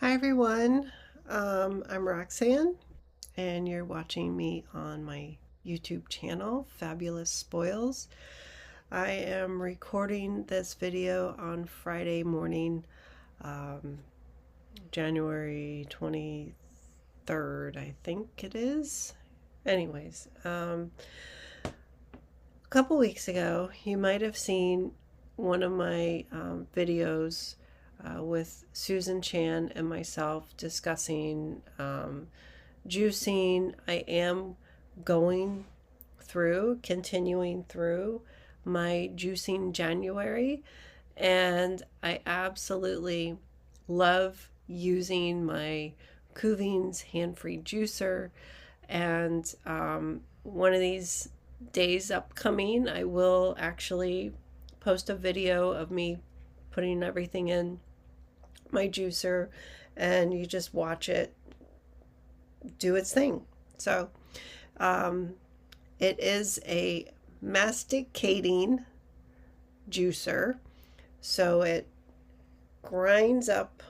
Hi everyone, I'm Roxanne, and you're watching me on my YouTube channel, Fabulous Spoils. I am recording this video on Friday morning, um, January 23rd, I think it is. Anyways, a couple weeks ago, you might have seen one of my videos with Susan Chan and myself discussing juicing. I am continuing through my juicing January, and I absolutely love using my Kuvings hand-free juicer. And one of these days upcoming, I will actually post a video of me putting everything in my juicer, and you just watch it do its thing. So, um, it is a masticating juicer, so it grinds up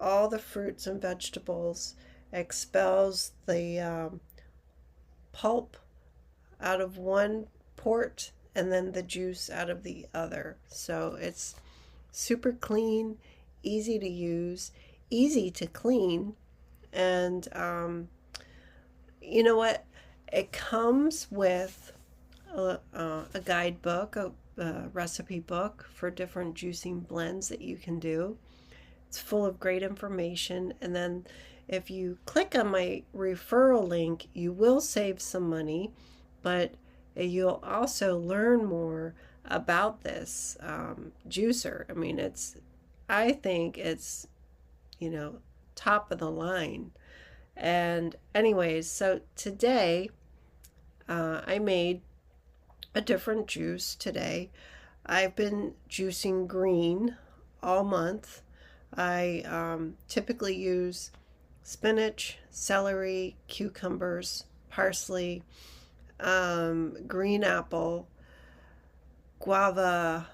all the fruits and vegetables, expels the pulp out of one port and then the juice out of the other. So it's super clean, easy to use, easy to clean, and you know what? It comes with a guidebook, a recipe book for different juicing blends that you can do. It's full of great information. And then if you click on my referral link, you will save some money, but you'll also learn more about this juicer. I mean, I think it's, you know, top of the line. And, anyways, so today I made a different juice today. I've been juicing green all month. I typically use spinach, celery, cucumbers, parsley, green apple, guava,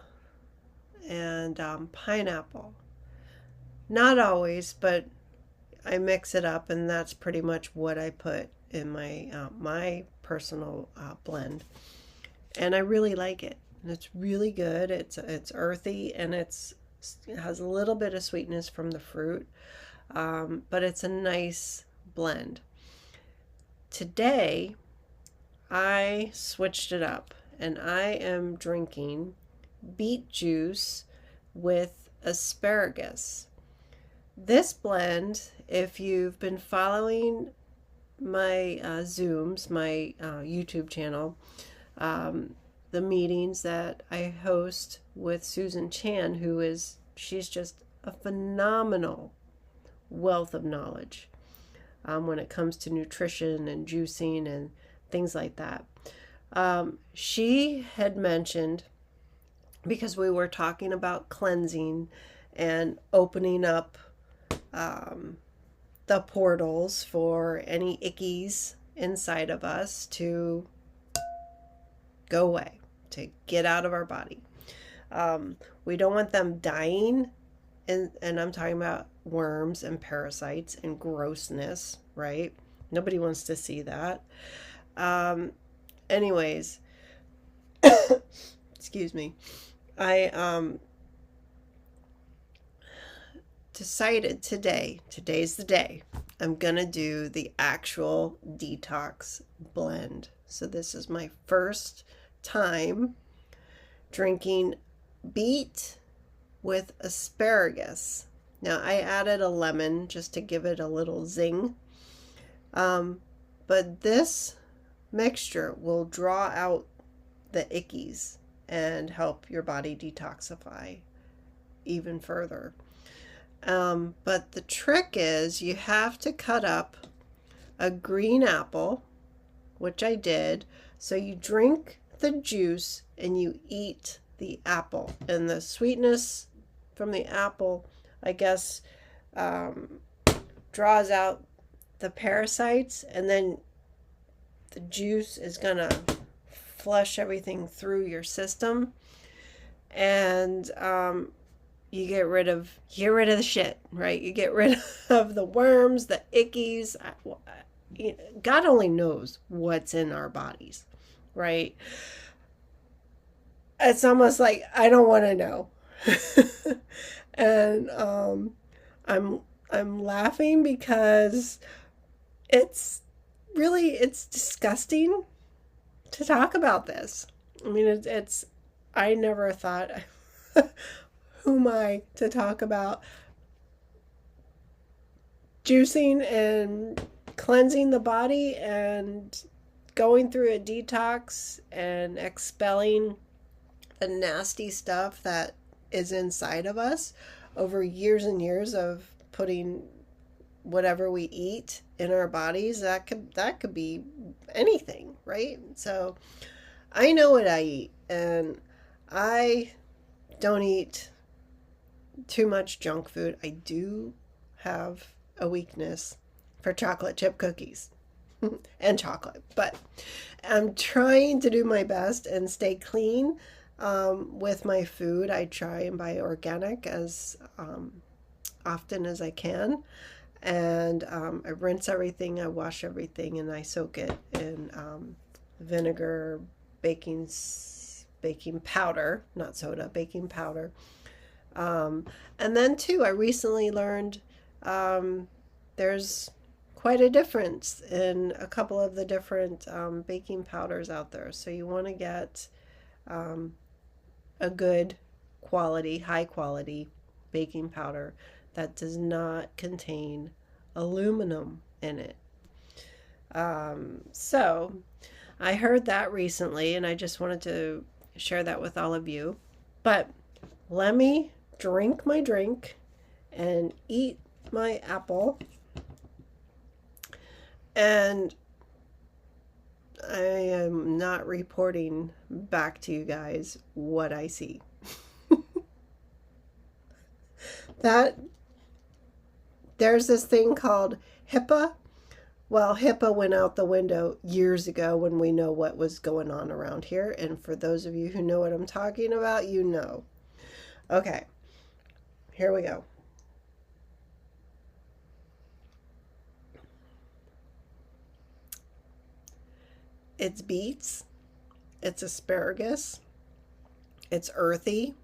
and pineapple. Not always, but I mix it up, and that's pretty much what I put in my personal blend. And I really like it. It's really good. It's earthy, and it has a little bit of sweetness from the fruit, but it's a nice blend. Today, I switched it up, and I am drinking beet juice with asparagus. This blend, if you've been following my Zooms, my YouTube channel, the meetings that I host with Susan Chan, she's just a phenomenal wealth of knowledge when it comes to nutrition and juicing and things like that. She had mentioned, because we were talking about cleansing and opening up the portals for any ickies inside of us to go away, to get out of our body. We don't want them dying, and I'm talking about worms and parasites and grossness, right? Nobody wants to see that. Anyways, excuse me. I decided today's the day, I'm gonna do the actual detox blend. So this is my first time drinking beet with asparagus. Now I added a lemon just to give it a little zing. But this mixture will draw out the ickies and help your body detoxify even further. But the trick is you have to cut up a green apple, which I did. So you drink the juice and you eat the apple. And the sweetness from the apple, I guess, draws out the parasites. And then the juice is going to flush everything through your system. And you get rid of the shit, right? You get rid of the worms, the ickies. God only knows what's in our bodies, right? It's almost like I don't want to know. And I'm I'm laughing because it's it's disgusting to talk about this. I mean, it's I never thought, who am I to talk about juicing and cleansing the body and going through a detox and expelling the nasty stuff that is inside of us over years and years of putting whatever we eat in our bodies. That could be anything, right? So I know what I eat, and I don't eat too much junk food. I do have a weakness for chocolate chip cookies and chocolate, but I'm trying to do my best and stay clean with my food. I try and buy organic as often as I can, and I rinse everything, I wash everything, and I soak it in vinegar, baking powder, not soda, baking powder. And then too, I recently learned there's quite a difference in a couple of the different baking powders out there. So you want to get a good quality, high quality baking powder that does not contain aluminum in it. So I heard that recently, and I just wanted to share that with all of you. But let me drink my drink and eat my apple, and I am not reporting back to you guys what I see. That there's this thing called HIPAA. Well, HIPAA went out the window years ago when we know what was going on around here. And for those of you who know what I'm talking about, you know. Okay, here we go. It's beets, it's asparagus, it's earthy,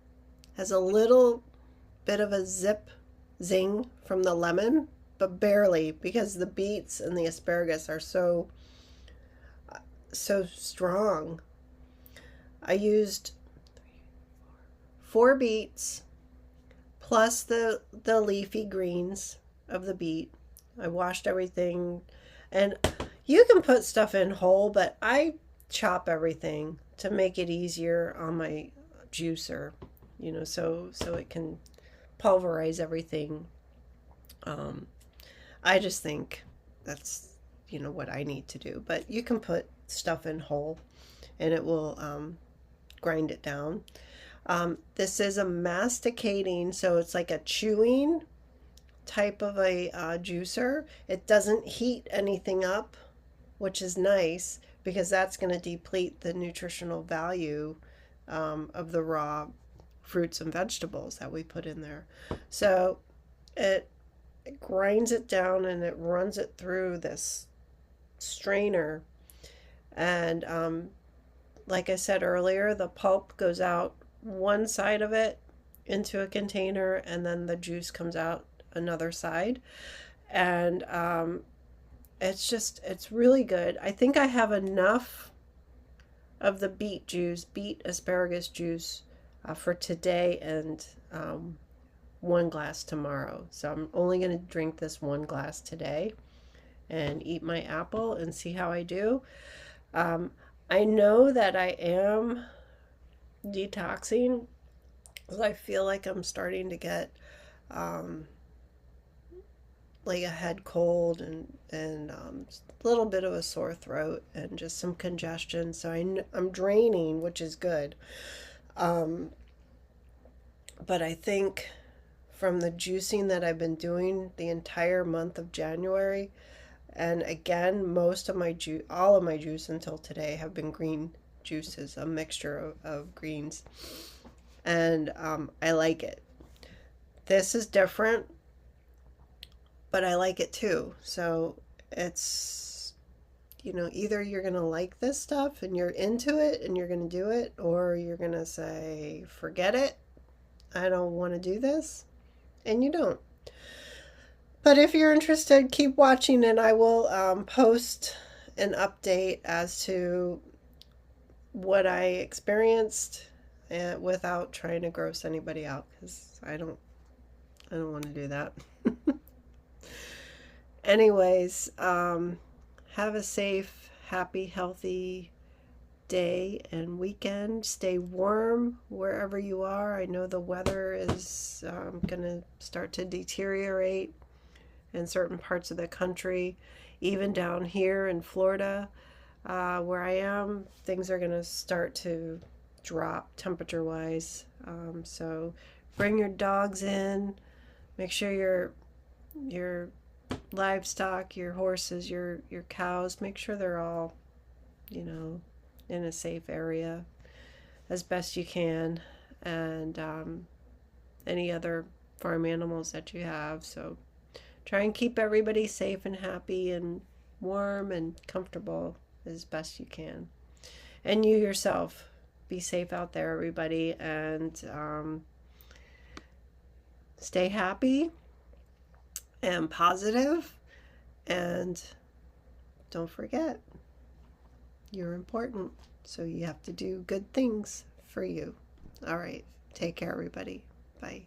has a little bit of a zing from the lemon, but barely, because the beets and the asparagus are so strong. I used 4 beets plus the leafy greens of the beet. I washed everything, and you can put stuff in whole, but I chop everything to make it easier on my juicer, so it can pulverize everything. I just think that's what I need to do, but you can put stuff in whole and it will grind it down. This is a masticating, so it's like a chewing type of a juicer. It doesn't heat anything up, which is nice, because that's going to deplete the nutritional value of the raw fruits and vegetables that we put in there. So it grinds it down and it runs it through this strainer. And like I said earlier, the pulp goes out one side of it into a container, and then the juice comes out another side. And it's really good. I think I have enough of the beet asparagus juice for today, and 1 glass tomorrow. So I'm only going to drink this 1 glass today and eat my apple and see how I do. I know that I am detoxing because I feel like I'm starting to get like a head cold and a little bit of a sore throat and just some congestion. So I'm draining, which is good. But I think from the juicing that I've been doing the entire month of January, and again, all of my juice until today have been green juices, a mixture of greens, and I like it. This is different, but I like it too. So it's, either you're going to like this stuff and you're into it and you're going to do it, or you're going to say, forget it. I don't want to do this. And you don't. But if you're interested, keep watching and I will post an update as to what I experienced without trying to gross anybody out, because I don't want to do that. Anyways, have a safe, happy, healthy day and weekend. Stay warm wherever you are. I know the weather is going to start to deteriorate in certain parts of the country. Even down here in Florida, where I am, things are going to start to drop temperature-wise. So bring your dogs in. Make sure your livestock, your horses, your cows, make sure they're all, in a safe area as best you can, and any other farm animals that you have. So try and keep everybody safe and happy and warm and comfortable as best you can. And you yourself, be safe out there, everybody, and stay happy and positive, and don't forget, you're important, so you have to do good things for you. All right, take care, everybody. Bye.